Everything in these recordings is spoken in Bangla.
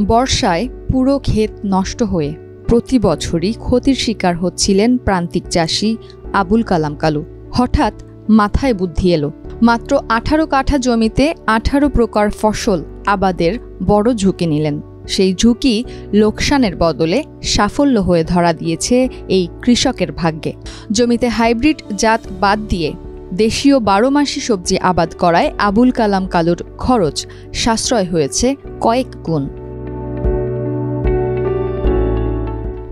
বর্ষায় পুরো ক্ষেত নষ্ট হয়ে প্রতি বছরই ক্ষতির শিকার হচ্ছিলেন প্রান্তিক চাষি আবুল কালাম কালু। হঠাৎ মাথায় বুদ্ধি এলো। মাত্র 18 কাঠা জমিতে 18 প্রকার ফসল আবাদের বড় ঝুঁকি নিলেন। সেই ঝুঁকি লোকসানের বদলে সাফল্য হয়ে ধরা দিয়েছে এই কৃষকের ভাগ্যে। জমিতে হাইব্রিড জাত বাদ দিয়ে দেশীয় 12 মাসি সবজি আবাদ করায় আবুল কালাম কালুর খরচ সাশ্রয় হয়েছে কয়েক গুণ।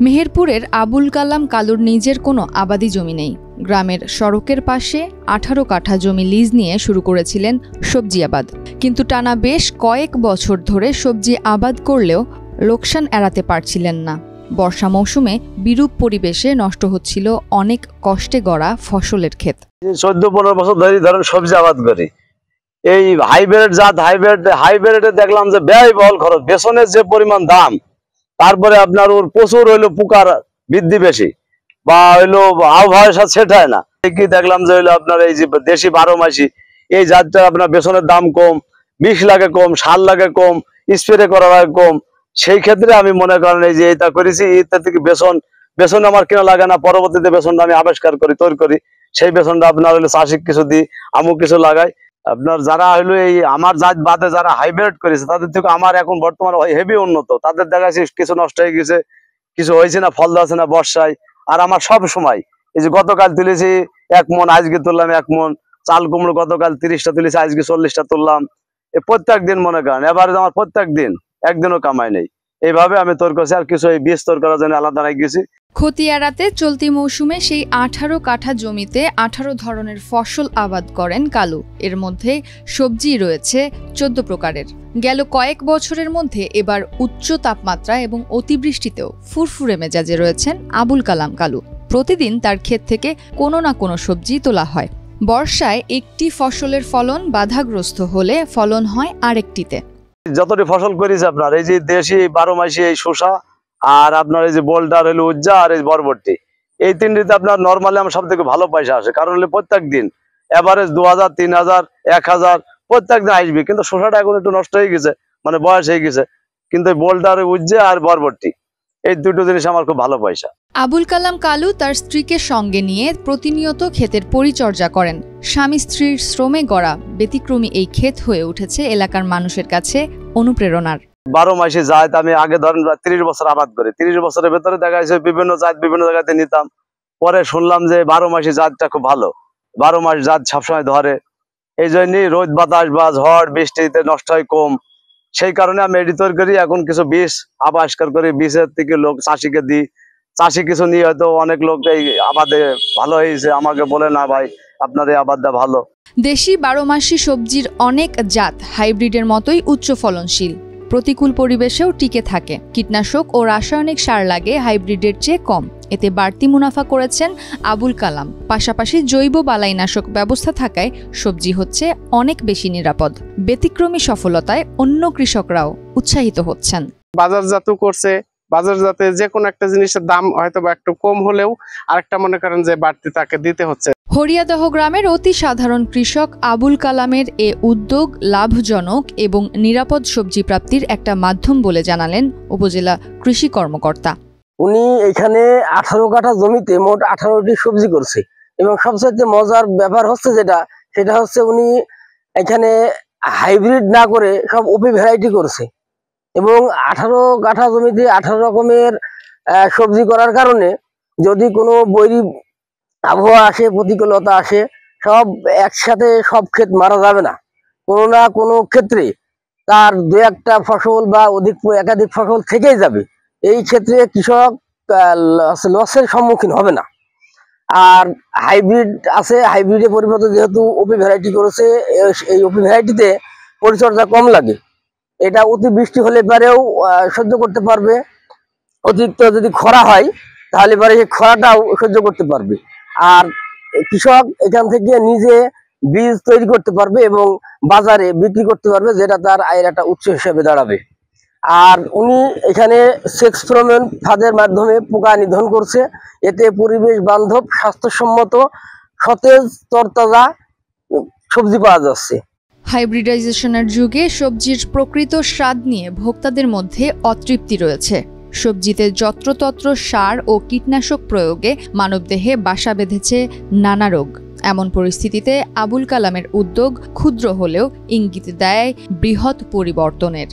মেহেরপুরের আবুল কালাম কালুর নিজের কোনো আবাদি জমি নেই। গ্রামের সড়কের পাশে 18 কাঠা জমি লিজ নিয়ে শুরু করেছিলেন সবজি আবাদ। কিন্তু টানা বেশ কয়েক বছর ধরে সবজি আবাদ করলেও লোকসান এড়াতে পারছিলেন না। বর্ষা মৌসুমে বিরূপ পরিবেশে নষ্ট হচ্ছিল অনেক কষ্টে গড়া ফসলের ক্ষেত। 14-15 বছর ধরে সবজি আবাদ করি। এই হাইব্রিড জাত হাইব্রিডে দেখলাম যে ব্যয়বহুল খরচ, বেসনের যে পরিমাণ দাম, তারপরে আপনার ওর প্রচুর হইলো পোকার বৃদ্ধি বেশি, বা হইলো আবহাওয়ার সাথে সেট হয় না। কি দেখলাম যে হইলো আপনার এই যে দেশি 12 মাসি এই জাতটা আপনার বেসনের দাম কম, বিষ লাগে কম, সার লাগে কম, স্প্রে করা লাগে কম। সেই ক্ষেত্রে আমি মনে করেন এই যে এটা করেছি, এটা থেকে বেসন আমার কেনা লাগে না। পরবর্তীতে বেসনটা আমি আবিষ্কার করি, তৈরি করি। সেই বেসনটা আপনার হইলো চাষি কিছু দিই, আমু কিছু লাগাই। আপনার যারা হইলো এই আমার জাত বাদে যারা হাইব্রিড করেছে তাদের থেকে আমার এখন বর্তমানে হেভি উন্নত। তাদের দেখাচ্ছি কিছু নষ্ট হয়ে গেছে, কিছু হয়েছে না, ফল দেওয়া না বর্ষায়। আর আমার সব সময় এই যে গতকাল তুলেছি 1 মন, আজকে তুললাম 1 মন। চাল কুমড়ো গতকাল 30টা তুলেছি, আজকে 40টা তুললাম। প্রত্যেক দিন মনে করেন এবারে আমার প্রত্যেক দিন একদিনও কামাই নেই। এইভাবে আমি তৈরি করছি। আর কিছু এই বীজ তৈরি করার জন্য আলাদা রেখে গেছি। ক্ষতি এড়াতে চলতি মৌসুমে সেই 18 কাঠা জমিতে 18 ধরনের ফসল আবাদ করেন কালু। এর মধ্যে সবজি রয়েছে 14 প্রকারের। গেল কয়েক বছরের মধ্যে এবার উচ্চ তাপমাত্রা এবং অতিবৃষ্টিতেও ফুরফুরে মেজাজে রয়েছেন আবুল কালাম কালু। প্রতিদিন তার ক্ষেত থেকে কোনো না কোনো সবজি তোলা হয়। বর্ষায় একটি ফসলের ফলন বাধাগ্রস্ত হলে ফলন হয় আরেকটিতে। যতটি ফসল করেছি আপনার এই যে দেশি 12 মাসি এই শসা, আর আপনার এই যে বোল্ডার হলো উজ্জা, আর এই বরবটি, এই তিনটিতে আপনার নর্মালি আমার সব থেকে ভালো পয়সা আসে। কারণ হলো প্রত্যেক দিন এভারেজ 2000, 3000, 1000 প্রত্যেক দিন আসবে। কিন্তু শসাটা এখন একটু নষ্ট হয়ে গেছে, মানে বয়স হয়ে গেছে। কিন্তু বোল্ডার, উজ্জা আর বরবটি এই দুটো জিনিস আমার খুব ভালো পয়সা। আবুল কালাম কালু তার স্ত্রীকে সঙ্গে নিয়ে প্রতিনিয়ত ক্ষেতের পরিচর্যা করেন। স্বামী স্ত্রীর শ্রমে গড়া ব্যতিক্রমী এই ক্ষেত হয়ে উঠেছে এলাকার মানুষের কাছে অনুপ্রেরণার। 12 মাসি জাত আমি আগে ধরেন 30 বছর আবাদ করি। 30 বছরের ভেতরে দেখা যাচ্ছে বিভিন্ন জাত বিভিন্ন জায়গাতে নিতাম। পরে শুনলাম যে 12 মাসি জাতটা খুব ভালো, 12 মাস জাত সবসময় ধরে। এই জন্যই রোদ বাতাস বা ঝড় বৃষ্টিতে নষ্ট হয় কম। সেই কারণে আমি এডি তৈরি করি। এখন কিছু বীজ আবিষ্কার করি, বীজের থেকে লোক চাষিকে দিই। চাষি কিছু নিয়ে হয়তো অনেক লোক এই আবাদে ভালো হয়েছে, আমাকে বলে না ভাই আপনার এই আবাদটা ভালো। দেশি 12 মাসি সবজির অনেক জাত হাইব্রিডের মতোই উচ্চ ফলনশীল, প্রতিকূল পরিবেশেও টিকে থাকে। কীটনাশক ও রাসায়নিক সার লাগে হাইব্রিডের চেয়ে কম। এতে বাড়তি মুনাফা করেছেন আবুল কালাম। পাশাপাশি জৈব বালাইনাশক ব্যবস্থা থাকায় সবজি হচ্ছে অনেক বেশি নিরাপদ। ব্যতিক্রমী সফলতায় অন্য কৃষকরাও উৎসাহিত হচ্ছেন। বাজারজাত করছে, বাজারজাতে যে কোনো একটা জিনিসের দাম হয়তো বা একটু কম হলেও আরেকটা মনে করেন যে বাড়তি তাকে দিতে হচ্ছে। হরিয়াদহ গ্রামের অতি সাধারণ কৃষক আবুল কালামের এ উদ্যোগ লাভজনক এবং নিরাপদ সবজি প্রাপ্তির একটা মাধ্যম বলে জানালেন উপজেলা কৃষি কর্মকর্তা। উনি এখানে 18 কাঠা জমিতে মোট 18টি সবজি করছে, এবং সবচেয়ে মজার ব্যাপার হচ্ছে সেটা হচ্ছে উনি এখানে হাইব্রিড না করে সব ওপি ভ্যারাইটি করছে, এবং 18 কাঠা জমিতে 18 রকমের সবজি করার কারণে যদি কোনো বৈরী আবহাওয়া আসে, প্রতিকূলতা আসে, সব একসাথে সব ক্ষেত মারা যাবে না। কোনো না কোনো ক্ষেত্রে তার 2-1টা ফসল বা একাধিক ফসল থেকেই যাবে। এই ক্ষেত্রে কৃষক লসের সম্মুখীন হবে না। আর হাইব্রিড আছে, হাইব্রিডের পরিবর্তে যেহেতু ওপি ভ্যারাইটি করেছে, এই ওপি ভ্যারাইটিতে পরিচর্যা কম লাগে। এটা অতি বৃষ্টি হলে পরেও সহ্য করতে পারবে। অতিরিক্ত যদি খরা হয় তাহলে পরে সেই খরাটাও সহ্য করতে পারবে। আর কৃষক এখান থেকে নিজে বীজ তৈরি করতে পারবে এবং বাজারে বিক্রি করতে পারবে, যেটা তার আয়ের একটা উৎস হিসেবে দাঁড়াবে। আর উনি এখানে সেক্স ফ্রোমেন ফাঁদের মাধ্যমে পোকা নিধন করছে। এতে পরিবেশ বান্ধব, স্বাস্থ্যসম্মত, সতেজ, তরতাজা সবজি পাওয়া যাচ্ছে। হাইব্রিডাইজেশনের যুগে সবজির প্রকৃত স্বাদ নিয়ে ভোক্তাদের মধ্যে অতৃপ্তি রয়েছে। সবজিতে যত্রতত্র সার ও কীটনাশক প্রয়োগে মানবদেহে বাসা বেঁধেছে নানা রোগ। এমন পরিস্থিতিতে আবুল কালামের উদ্যোগ ক্ষুদ্র হলেও ইঙ্গিত দেয় বৃহৎ পরিবর্তনের।